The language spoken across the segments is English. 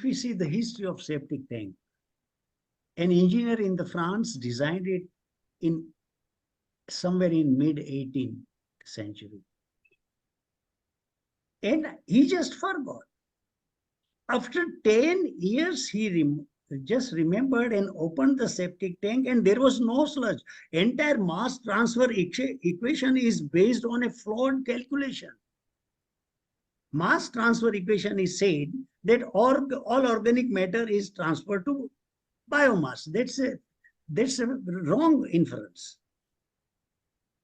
we see the history of septic tank, an engineer in the France designed it in somewhere in mid-18th century. And he just forgot. After 10 years, he just remembered and opened the septic tank, and there was no sludge. Entire mass transfer equation is based on a flawed calculation. Mass transfer equation is said that all organic matter is transferred to biomass. That's a wrong inference.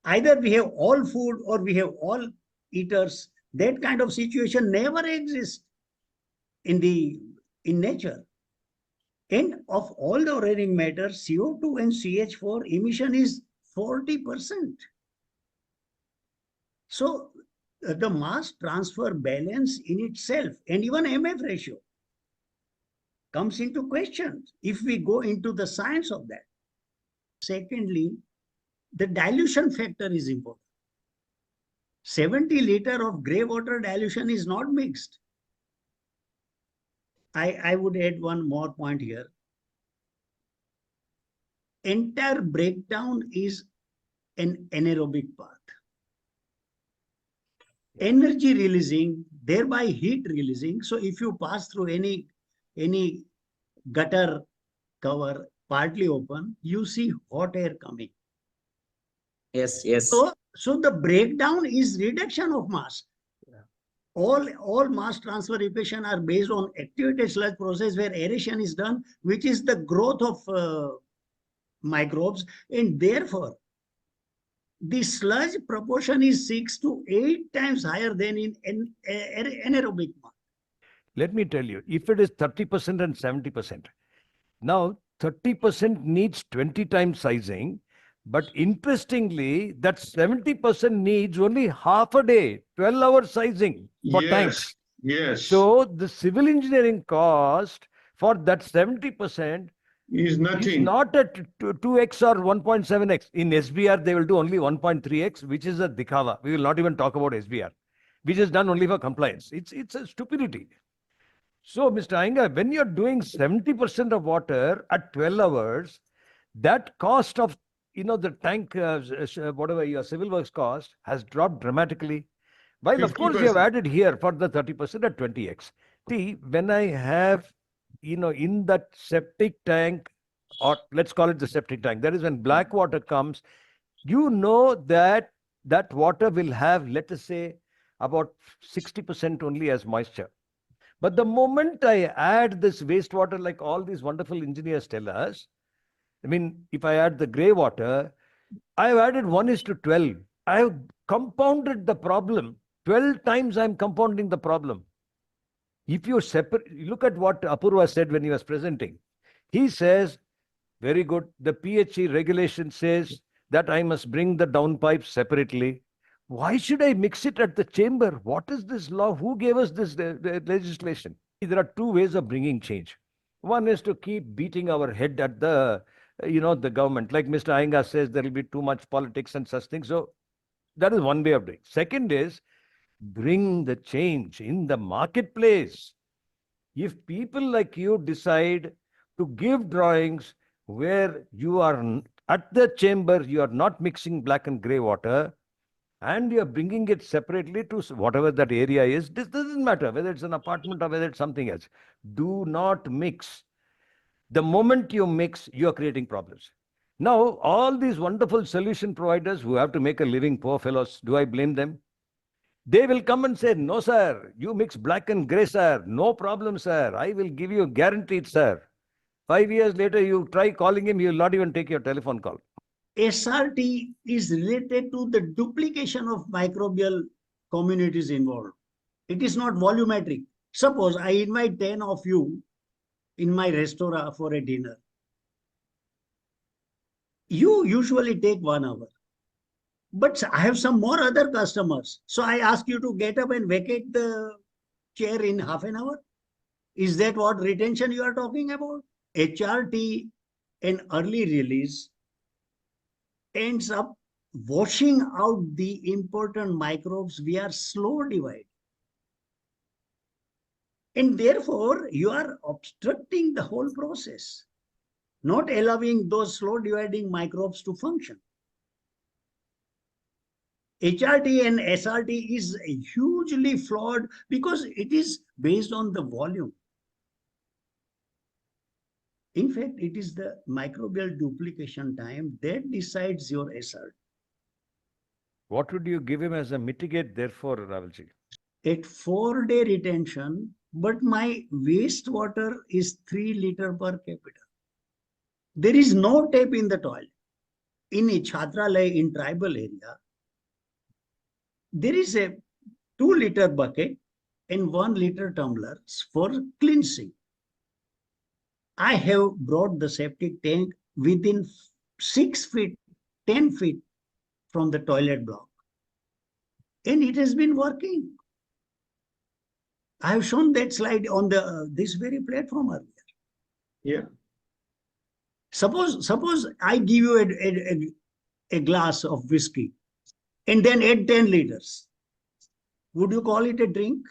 Either we have all food or we have all eaters. That kind of situation never exists in nature. And of all the organic matter, CO2 and CH4 emission is 40%. So the mass transfer balance in itself and even MF ratio comes into question if we go into the science of that. Secondly, the dilution factor is important. 70 liter of grey water dilution is not mixed. I would add one more point here. Entire breakdown is an anaerobic path. Energy releasing, thereby heat releasing. So if you pass through any gutter cover partly open, you see hot air coming. Yes, yes. So the breakdown is reduction of mass. All mass transfer equation are based on activated sludge process where aeration is done, which is the growth of microbes, and therefore the sludge proportion is 6 to 8 times higher than in anaerobic mass. Let me tell you, if it is 30% and 70%, now 30% needs 20 times sizing, but interestingly, that 70% needs only half a day, 12-hour sizing for tanks. Yes. So the civil engineering cost for that 70% is nothing. is not at 2x or 1.7x. In SBR, they will do only 1.3x, which is a dikhava. We will not even talk about SBR, which is done only for compliance. It's a stupidity. So, Mr. Iyengar, when you're doing 70% of water at 12 hours, that cost of the tank, whatever your civil works cost, has dropped dramatically. While, of course, you have 50%. added here for the 30% at 20x. See, when I have, in that septic tank, or let's call it the septic tank, that is when black water comes, that water will have, let us say, about 60% only as moisture. But the moment I add this wastewater, like all these wonderful engineers tell us, I mean, if I add the grey water, I've added 1:12. I've compounded the problem. 12 times I'm compounding the problem. If you look at what Apurva said when he was presenting. He says, very good, the PHE regulation says that I must bring the downpipes separately. Why should I mix it at the chamber? What is this law? Who gave us this legislation? There are two ways of bringing change. One is to keep beating our head at the government. Like Mr. Iyengar says, there will be too much politics and such things. So that is one way of doing. Second is bring the change in the marketplace. If people like you decide to give drawings where you are at the chamber, you are not mixing black and grey water, and you are bringing it separately to whatever that area is, this doesn't matter whether it's an apartment or whether it's something else. Do not mix. The moment you mix, you are creating problems. Now, all these wonderful solution providers who have to make a living, poor fellows, do I blame them? They will come and say, no, sir, you mix black and grey, sir. No problem, sir. I will give you guaranteed, sir. 5 years later, you try calling him, he will not even take your telephone call. SRT is related to the duplication of microbial communities involved. It is not volumetric. Suppose I invite 10 of you in my restaurant for a dinner. You usually take 1 hour. But I have some more other customers. So I ask you to get up and vacate the chair in half an hour. Is that what retention you are talking about? HRT and early release ends up washing out the important microbes via slow divide. And therefore, you are obstructing the whole process, not allowing those slow dividing microbes to function. HRT and SRT is hugely flawed because it is based on the volume. In fact, it is the microbial duplication time that decides your SRT. What would you give him as a mitigate, therefore, Ravalji? At 4-day retention, but my wastewater is 3 liters per capita. There is no tap in the toilet. In a Chhatralaya in tribal area, there is a 2-liter bucket and 1-liter tumblers for cleansing. I have brought the septic tank within 6 feet, 10 feet from the toilet block. And it has been working. I have shown that slide on the this very platform earlier. Yeah. Suppose I give you a glass of whiskey and then add 10 liters. Would you call it a drink?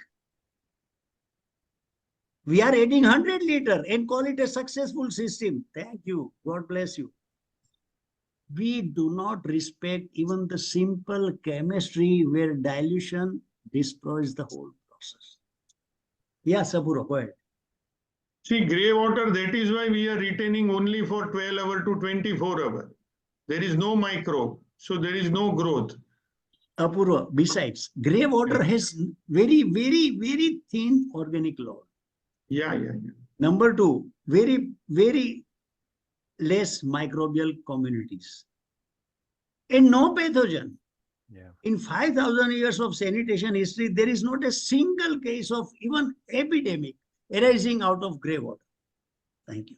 We are adding 100 liters and call it a successful system. Thank you. God bless you. We do not respect even the simple chemistry where dilution destroys the whole process. Yeah, Saburo, go ahead. See, grey water, that is why we are retaining only for 12 hours to 24 hours. There is no microbe, so there is no growth. Apurva, besides, grey water has very, very, very thin organic load. Yeah. Number 2, very, very less microbial communities. And no pathogen. Yeah. In 5,000 years of sanitation history, there is not a single case of even epidemic arising out of grey water. Thank you.